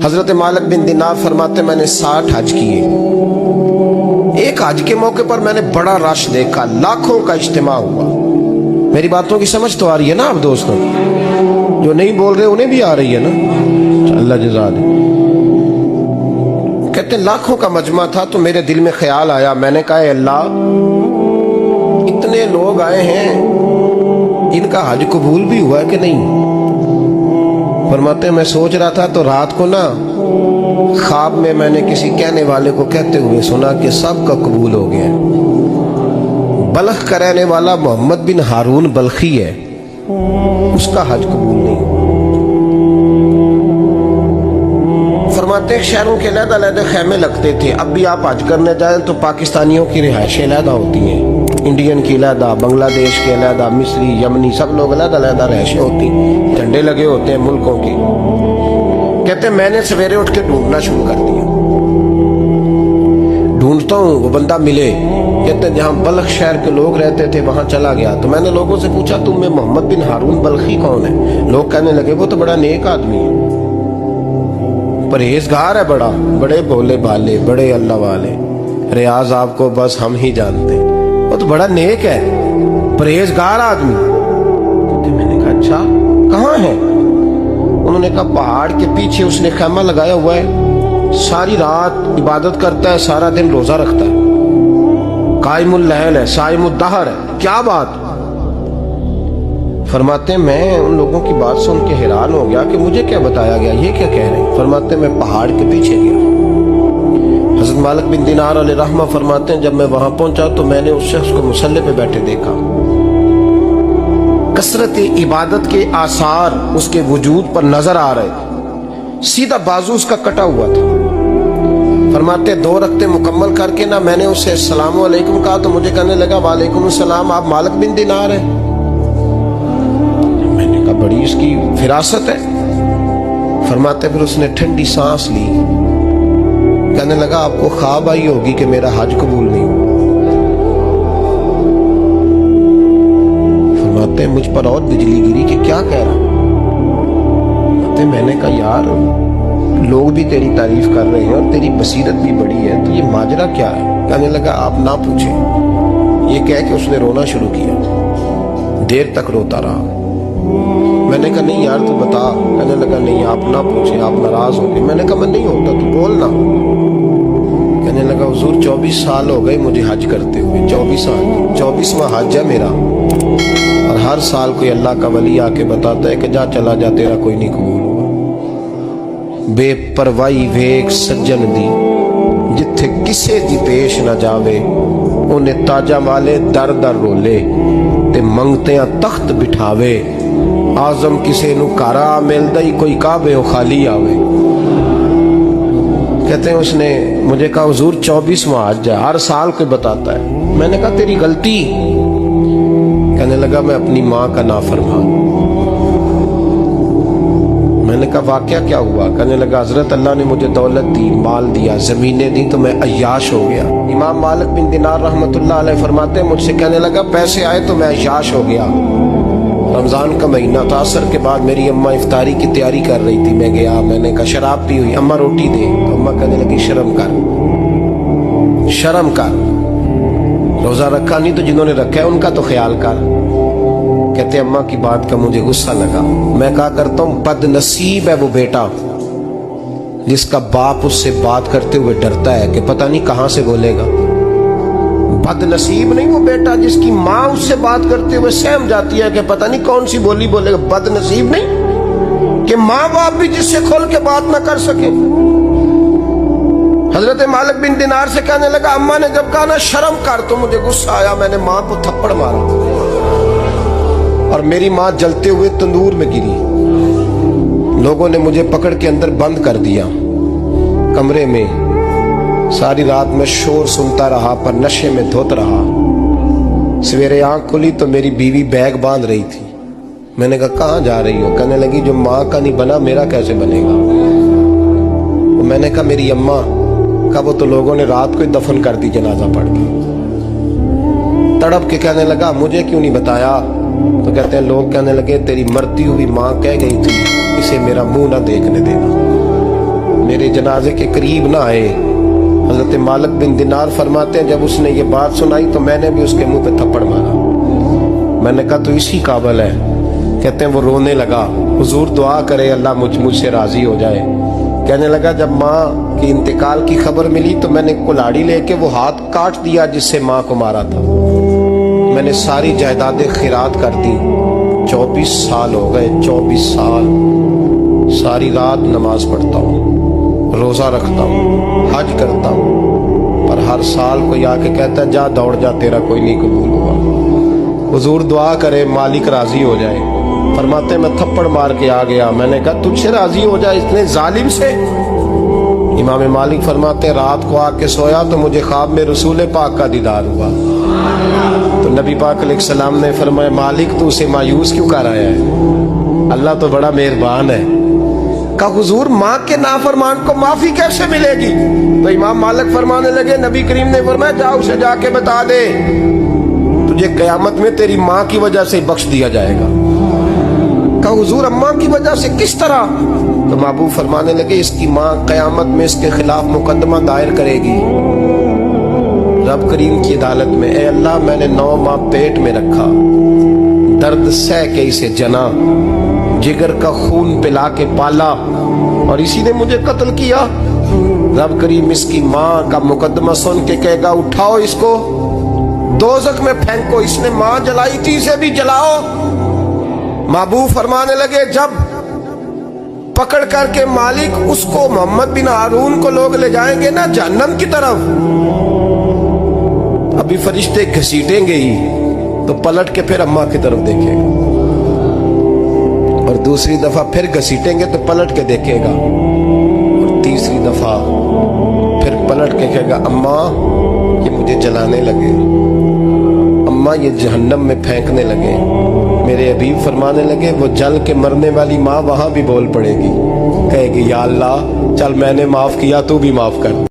हजरत मालिक बिन दिनार फरमाते मैंने 60 हज किए। एक हज के मौके पर मैंने बड़ा रश देखा, लाखों का इज्तिमा हुआ। मेरी बातों की समझ तो आ रही है ना आप दोस्तों? जो नहीं बोल रहे उन्हें भी आ रही है ना? अल्लाह जज़ा दे। कहते लाखों का मजमा था तो मेरे दिल में ख्याल आया, मैंने कहा अल्लाह इतने लोग आए हैं, इनका हज कबूल भी हुआ है कि नहीं? फरमाते मैं सोच रहा था तो रात को ना ख्वाब में मैंने किसी कहने वाले को कहते हुए सुना कि सब का कबूल हो गया। बल्ख का रहने वाला मोहम्मद बिन हारून बल्खी है, उसका हज कबूल नहीं। फरमाते शहरों के अलग-अलग खैमे लगते थे। अब भी आप हज करने जाएं तो पाकिस्तानियों की रिहाइशें अलग होती हैं, इंडियन की अलग, बांग्लादेश के अलग, मिस्री, यमनी, सब लोग अलग-अलग रिहाइशें होती, झंडे लगे होते हैं मुल्कों के। कहते मैंने सवेरे उठ के ढूंढना शुरू कर दिया, ढूंढता हूँ वो बंदा मिले। कहते जहाँ बल्ख शहर के लोग रहते थे वहां चला गया तो मैंने लोगों से पूछा तुम में मोहम्मद बिन हारून बल्खी कौन है? लोग कहने लगे वो तो बड़ा नेक आदमी है, परहेजगार है, बड़े भोले भाले, बड़े अल्लाह वाले, रियाज आपको बस हम ही जानते हैं, वो तो बड़ा नेक है, परहेजगार आदमी। तो मैंने कहा अच्छा कहाँ है? उन्होंने कहा पहाड़ के पीछे उसने खैमा लगाया हुआ है, सारी रात इबादत करता है, सारा दिन रोजा रखता है, कायमुल लैल है, साइमुद दहर है। क्या बात? फरमाते मैं उन लोगों की बात सुन के हैरान हो गया कि मुझे क्या बताया गया, ये क्या कह रहे हैं? फरमाते मैं पहाड़ के पीछे गया। हज़रत मालिक बिन दिनार अलैहि रहमा फरमाते हैं जब मैं वहां पहुंचा तो मैंने उस शख्स को मुसल्ले पे बैठे देखा। कसरत इबादत के आसार उसके वजूद पर नजर आ रहे, सीधा बाजू उसका कटा हुआ था। फरमाते 2 रकते मुकम्मल करके ना मैंने उससे अस्सलाम वालेकुम कहा तो मुझे कहने लगा वालेकुम सलाम, आप मालिक बिन दिनार हैं? मैंने कहा बड़ी इसकी फिरासत है। फरमाते फिर उसने ठंडी सांस ली, कहने लगा आपको ख्वाब आई होगी कि मेरा हज कबूल नहीं हुआ। फरमाते मुझ पर और बिजली गिरी कि क्या कह रहा? मैंने कहा यार लोग भी तेरी तारीफ कर रहे हैं और तेरी बसीरत भी बड़ी है, तो ये माजरा क्या है? कहने लगा आप ना पूछें। ये कह के उसने रोना शुरू किया, देर तक रोता रहा। मैंने कहा नहीं यार तू बता। कहने लगा नहीं आप ना पूछें, आप नाराज हो गए। मैंने कहा मैं नहीं होता, तू बोलना। कहने लगा हुजूर 24 साल हो गए मुझे हज करते हुए, 24 साल, 24वां हज है मेरा, और हर साल कोई अल्लाह का वली आके बताता है कि जा चला जा तेरा कोई नहीं कबूल हुआ। बेपरवाही वेख सज्जन दी जिथे किसे दी पेश ना जावे, उन्हें ताजा वाले दर दर रोले ते मंगते तख्त बिठावे, आजम किसे नु कारा मिलदा ही कोई काबे हो खाली आवे। कहते हैं उसने मुझे कहा हुजूर 24वां हज है, हर साल कोई बताता है। मैंने कहा तेरी गलती। कहने लगा मैं अपनी माँ का नाफरमान। मैंने कहा वाकया क्या हुआ? कहने लगा हजरत अल्लाह ने मुझे दौलत दी, माल दिया, जमीनें दी तो मैं अय्याश हो गया। इमाम मालिक बिन दिनार रहमतुल्लाह अलैह फरमाते हैं मुझसे कहने लगा पैसे आए तो मैं अय्याश हो गया। रमजान का महीना था, असर के बाद मेरी अम्मा इफ्तारी की तैयारी कर रही थी, मैं गया, मैंने कहा शराब पी हुई, अम्मा रोटी दे। तो अम्मा कहने लगी शर्म कर, शर्म कर, रोजा रखा नहीं तो जिन्होंने रखा है उनका तो ख्याल कर। कहते अम्मा की बात का मुझे गुस्सा लगा। मैं कहा करता हूं बदनसीब है वो बेटा जिसका बाप उससे बात करते हुए डरता है कि पता नहीं कहां से बोलेगा। बदनसीब नहीं वो बेटा जिसकी माँ उससे बात करते हुए सहम जाती है कि पता नहीं कौन सी बोली बोलेगा। बदनसीब नहीं कि माँ बाप भी जिससे खोल के बात ना कर सके। हजरत मालिक बिन दिनार से कहने लगा अम्मा ने जब कहा ना शर्म कर तो मुझे गुस्सा आया, मैंने माँ को थप्पड़ मारा और मेरी माँ जलते हुए तंदूर में गिरी। लोगों ने मुझे पकड़ के अंदर बंद कर दिया कमरे में। सारी रात में शोर सुनता रहा पर नशे में धोत रहा। सवेरे आंख खुली तो मेरी बीवी बैग बांध रही थी। मैंने कहा कहाँ जा रही हो? कहने लगी जो माँ का नहीं बना मेरा कैसे बनेगा? तो मैंने कहा मेरी अम्मा का वो तो लोगों ने रात को ही दफन कर दी जनाजा पढ़ के। तड़प के कहने लगा मुझे क्यों नहीं बताया? तो कहते हैं लोग कहने लगे तेरी मरती हुई माँ कह गई थी इसे मेरा मुंह ना देखने देना। जनाजे के करीब ना आए। हजरत मालिक बिन दिनार फरमाते हैं, जब उसने ये बात सुनाई तो मैंने भी उसके मुंह पे थप्पड़ मारा। मैंने कहा तो इसी काबिल है। कहते हैं वो रोने लगा, हुजूर दुआ करे अल्लाह मुझसे राजी हो जाए। कहने लगा जब माँ की इंतकाल की खबर मिली तो मैंने कुल्हाड़ी लेके वो हाथ काट दिया जिससे माँ को मारा था। मैंने सारी जायदादें खिरात कर दी। 24 साल हो गए, 24 साल सारी रात नमाज पढ़ता हूँ, रोजा रखता हूँ, हज करता हूँ, पर हर साल कोई आके कहता है जा दौड़ जा, तेरा कोई नहीं कबूल हुआ। हुजूर दुआ करे मालिक राजी हो जाए। फरमाते मैं थप्पड़ मार के आ गया। मैंने कहा तुझसे राजी हो जाए इतने जालिम से? इमाम मालिक फरमाते रात को आके सोया तो मुझे ख्वाब में रसूल पाक का दीदार हुआ। तो नबी पाक अलैहिस्सलाम ने फरमाया मालिक तू उसे मायूस क्यों कर आया है? अल्लाह तो बड़ा मेहरबान है। कहा हुजूर माँ के नाफरमान को माफी कैसे मिलेगी? तो इमाम मालिक फरमाने लगे नबी करीम ने फरमाया जा उसे जाके बता दे तुझे कयामत में तेरी माँ की वजह से बख्श दिया जाएगा। कहा हुजूर अम्मा की वजह से किस तरह? तो महबूब फरमाने लगे इसकी माँ कयामत में इसके खिलाफ मुकदमा दायर करेगी रब करीम की अदालत में। ए अल्लाह मैंने 9 माह पेट में रखा, दर्द सह के इसे जना, जिगर का खून पिला के पाला और इसी ने मुझे कत्ल किया। रब करीम इसकी माँ का मुकदमा सुन के कहेगा उठाओ इसको दोज़ख में फेंको, इसने माँ जलाई थी इसे भी जलाओ। महबूब फरमाने लगे जब पकड़ करके मालिक उसको मोहम्मद बिन हारून को लोग ले जाएंगे ना जहन्नम की तरफ, अभी फरिश्ते घसीटेंगे ही तो पलट के फिर अम्मा की तरफ देखेगा और दूसरी दफा फिर घसीटेंगे तो पलट के देखेगा और तीसरी दफा फिर पलट के कहेगा अम्मा ये मुझे जलाने लगे, अम्मा ये जहन्नम में फेंकने लगे। मेरे हबीब फरमाने लगे वो जल के मरने वाली माँ वहां भी बोल पड़ेगी, कहेगी या अल्लाह चल मैंने माफ किया तू भी माफ कर।